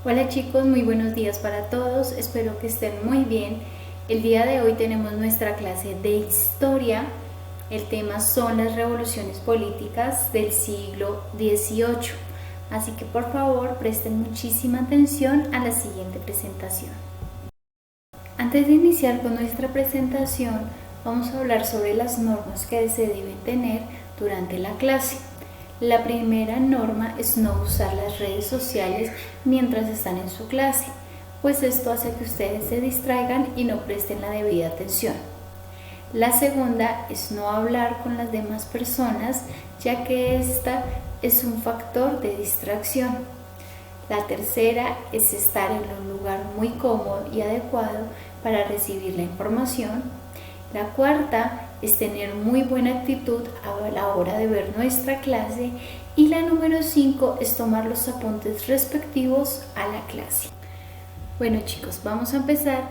Hola chicos, muy buenos días para todos, espero que estén muy bien. El día de hoy tenemos nuestra clase de historia. El tema son las revoluciones políticas del siglo XVIII. Así que por favor presten muchísima atención a la siguiente presentación. Antes de iniciar con nuestra presentación, vamos a hablar sobre las normas que se deben tener durante la clase. La primera norma es no usar las redes sociales mientras están en su clase, pues esto hace que ustedes se distraigan y no presten la debida atención. La segunda es no hablar con las demás personas, ya que esta es un factor de distracción. La tercera es estar en un lugar muy cómodo y adecuado para recibir la información. La cuarta es tener muy buena actitud a la hora de ver nuestra clase. Y la número 5 es tomar los apuntes respectivos a la clase. Bueno chicos, vamos a empezar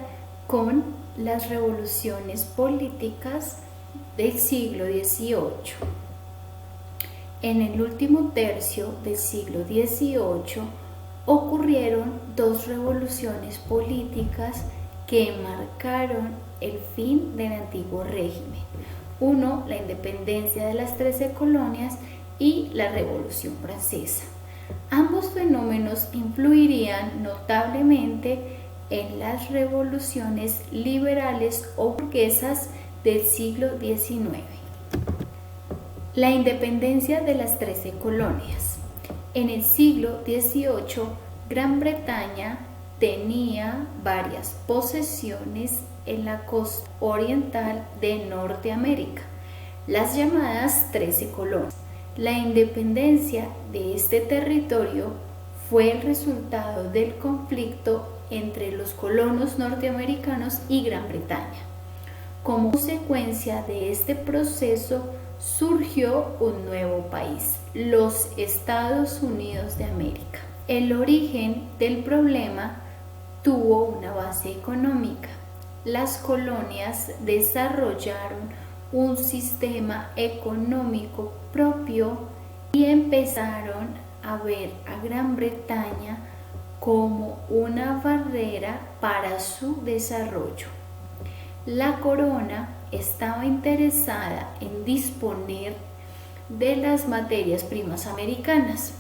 con las revoluciones políticas del siglo XVIII. En el último tercio del siglo XVIII ocurrieron dos revoluciones políticas que marcaron el fin del antiguo régimen. Uno, la independencia de las 13 colonias y la Revolución Francesa. Ambos fenómenos influirían notablemente en las revoluciones liberales o burguesas del siglo XIX. La independencia de las 13 colonias. En el siglo XVIII, Gran Bretaña tenía varias posesiones en la costa oriental de Norteamérica, las llamadas 13 colonias. La independencia de este territorio fue el resultado del conflicto entre los colonos norteamericanos y Gran Bretaña. Como consecuencia de este proceso surgió un nuevo país, los Estados Unidos de América. El origen del problema tuvo una base económica. Las colonias desarrollaron un sistema económico propio y empezaron a ver a Gran Bretaña como una barrera para su desarrollo. La corona estaba interesada en disponer de las materias primas americanas,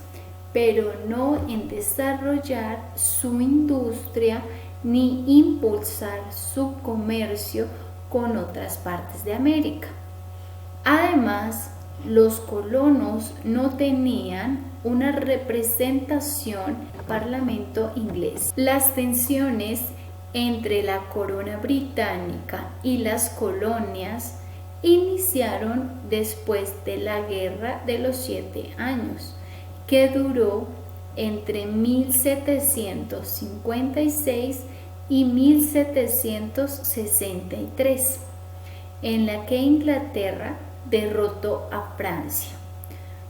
pero no en desarrollar su industria ni impulsar su comercio con otras partes de América. Además, los colonos no tenían una representación en el Parlamento inglés. Las tensiones entre la corona británica y las colonias iniciaron después de la Guerra de los 7 años, que duró entre 1756 y 1763, en la que Inglaterra derrotó a Francia.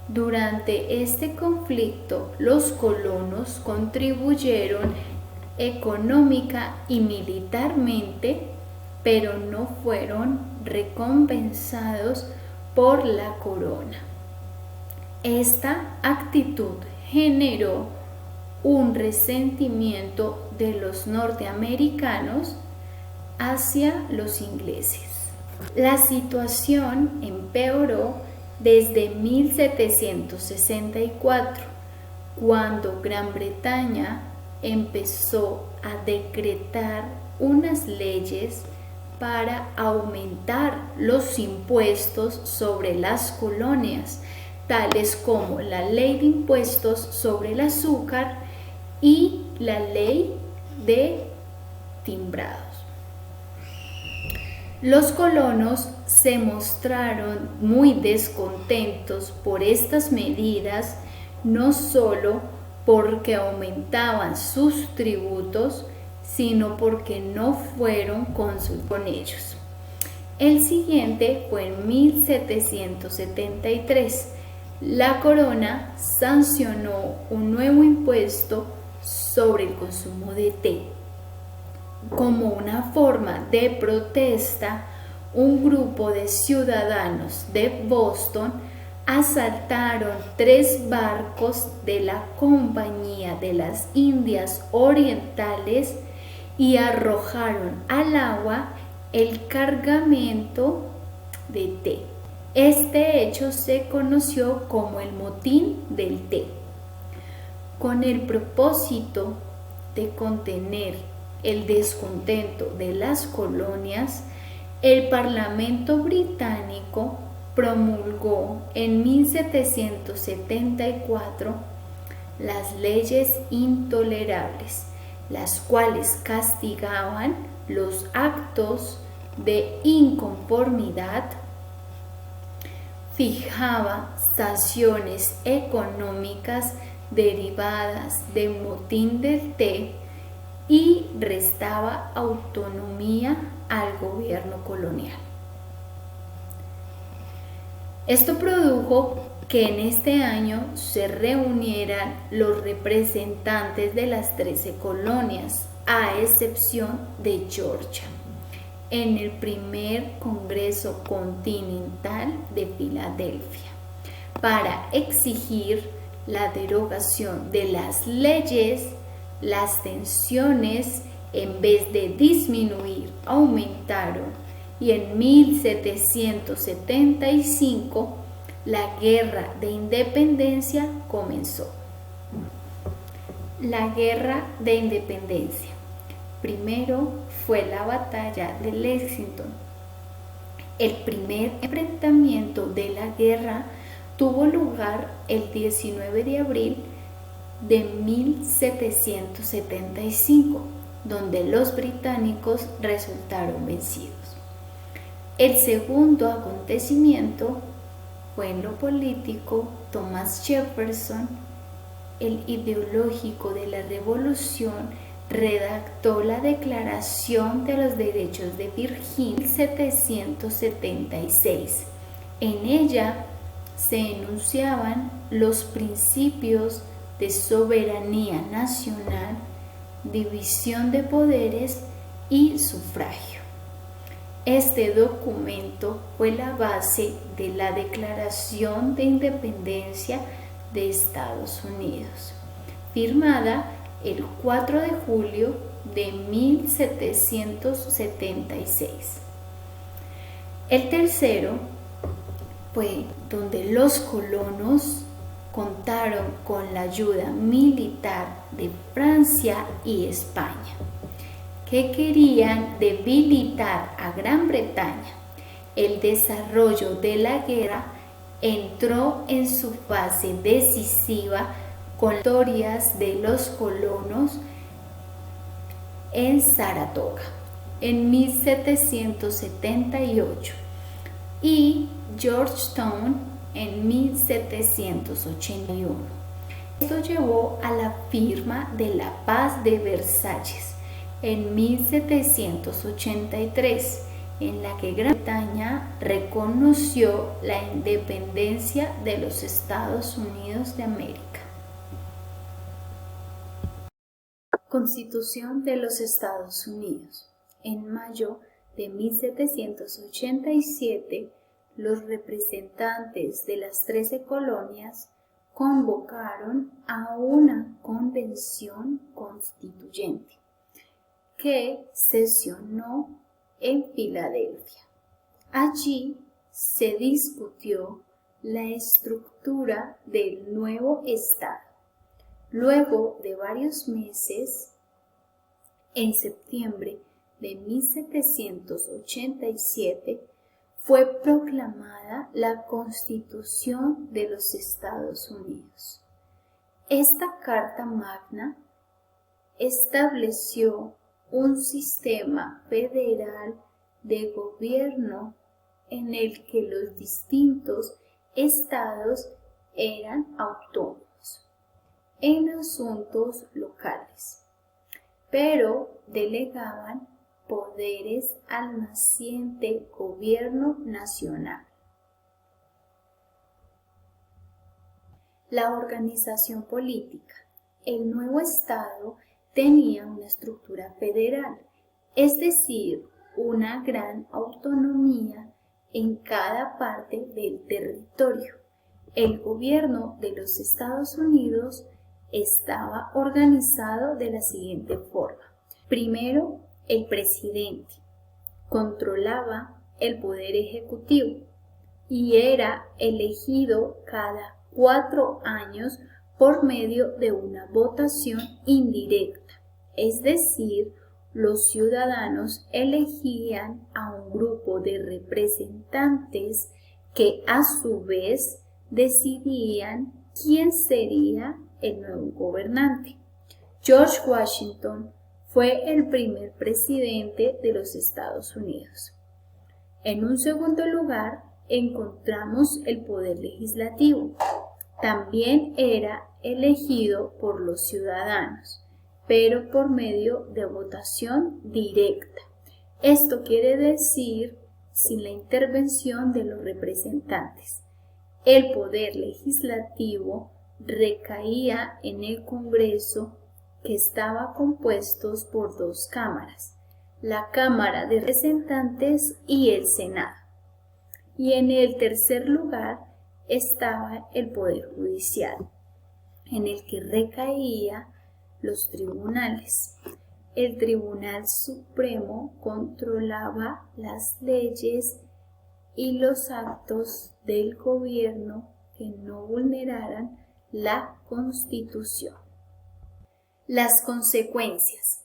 Durante este conflicto, los colonos contribuyeron económica y militarmente, pero no fueron recompensados por la corona. Esta actitud generó un resentimiento de los norteamericanos hacia los ingleses. La situación empeoró desde 1764, cuando Gran Bretaña empezó a decretar unas leyes para aumentar los impuestos sobre las colonias, tales como la ley de impuestos sobre el azúcar y la ley de timbrados. Los colonos se mostraron muy descontentos por estas medidas, no solo porque aumentaban sus tributos, sino porque no fueron consultados con ellos. El siguiente fue en 1773. La corona sancionó un nuevo impuesto sobre el consumo de té. Como una forma de protesta, un grupo de ciudadanos de Boston asaltaron 3 barcos de la Compañía de las Indias Orientales y arrojaron al agua el cargamento de té. Este hecho se conoció como el Motín del Té, con el propósito de contener el descontento de las colonias. El Parlamento británico promulgó en 1774 las leyes intolerables, las cuales castigaban los actos de inconformidad, fijaba sanciones económicas derivadas del motín del té y restaba autonomía al gobierno colonial. Esto produjo que en este año se reunieran los representantes de las 13 colonias, a excepción de Georgia, en el primer Congreso Continental de Filadelfia, para exigir la derogación de las leyes. Las tensiones, en vez de disminuir, aumentaron, y en 1775 la Guerra de Independencia comenzó. La Guerra de Independencia. Primero fue la Batalla de Lexington. El primer enfrentamiento de la guerra tuvo lugar el 19 de abril de 1775, donde los británicos resultaron vencidos. El segundo acontecimiento fue en lo político. Thomas Jefferson, el ideológico de la revolución, redactó la Declaración de los Derechos de Virginia en 1776. En ella se enunciaban los principios de soberanía nacional, división de poderes y sufragio. Este documento fue la base de la Declaración de Independencia de Estados Unidos, firmada el 4 de julio de 1776. El tercero fue donde los colonos contaron con la ayuda militar de Francia y España, que querían debilitar a Gran Bretaña. El desarrollo de la guerra entró en su fase decisiva con las victorias de los colonos en Saratoga en 1778 y Georgetown en 1781. Esto llevó a la firma de la Paz de Versalles en 1783, en la que Gran Bretaña reconoció la independencia de los Estados Unidos de América. Constitución de los Estados Unidos. En mayo de 1787, los representantes de las 13 colonias convocaron a una convención constituyente que sesionó en Filadelfia. Allí se discutió la estructura del nuevo estado. Luego de varios meses, en septiembre de 1787, fue proclamada la Constitución de los Estados Unidos. Esta Carta Magna estableció un sistema federal de gobierno en el que los distintos estados eran autónomos en asuntos locales, pero delegaban poderes al naciente gobierno nacional. La organización política. El nuevo estado tenía una estructura federal, es decir, una gran autonomía en cada parte del territorio, el gobierno de los Estados Unidos estaba organizado de la siguiente forma. Primero, el presidente controlaba el poder ejecutivo y era elegido cada 4 años por medio de una votación indirecta, es decir, los ciudadanos elegían a un grupo de representantes que a su vez decidían quién sería el nuevo gobernante. George Washington fue el primer presidente de los Estados Unidos. En un segundo lugar, encontramos el poder legislativo. También era elegido por los ciudadanos, pero por medio de votación directa. Esto quiere decir sin la intervención de los representantes. El poder legislativo recaía en el Congreso, que estaba compuesto por 2 cámaras, la Cámara de Representantes y el Senado. Y en el tercer lugar estaba el Poder Judicial, en el que recaía los tribunales. El Tribunal Supremo controlaba las leyes y los actos del gobierno que no vulneraran la Constitución. Las consecuencias.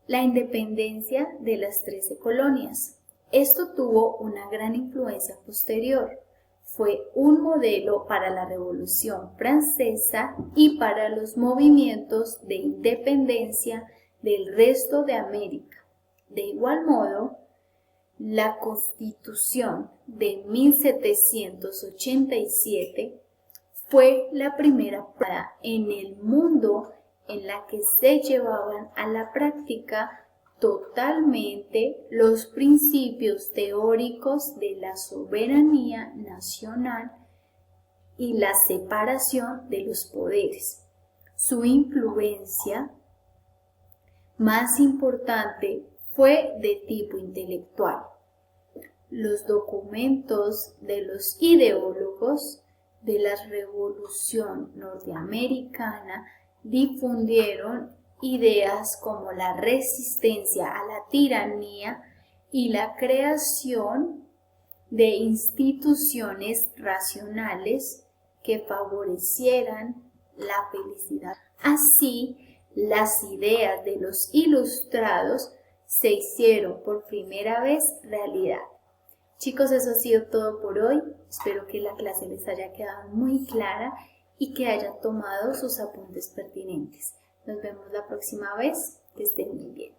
La independencia de las 13 colonias. Esto tuvo una gran influencia posterior. Fue un modelo para la Revolución Francesa y para los movimientos de independencia del resto de América. De igual modo, la Constitución de 1787 fue la primera en el mundo en la que se llevaban a la práctica totalmente los principios teóricos de la soberanía nacional y la separación de los poderes. Su influencia más importante fue de tipo intelectual. Los documentos de los ideólogos de la Revolución Norteamericana difundieron ideas como la resistencia a la tiranía y la creación de instituciones racionales que favorecieran la felicidad. Así, las ideas de los ilustrados se hicieron por primera vez realidad. Chicos, eso ha sido todo por hoy. Espero que la clase les haya quedado muy clara y que hayan tomado sus apuntes pertinentes. Nos vemos la próxima vez. Que estén muy bien.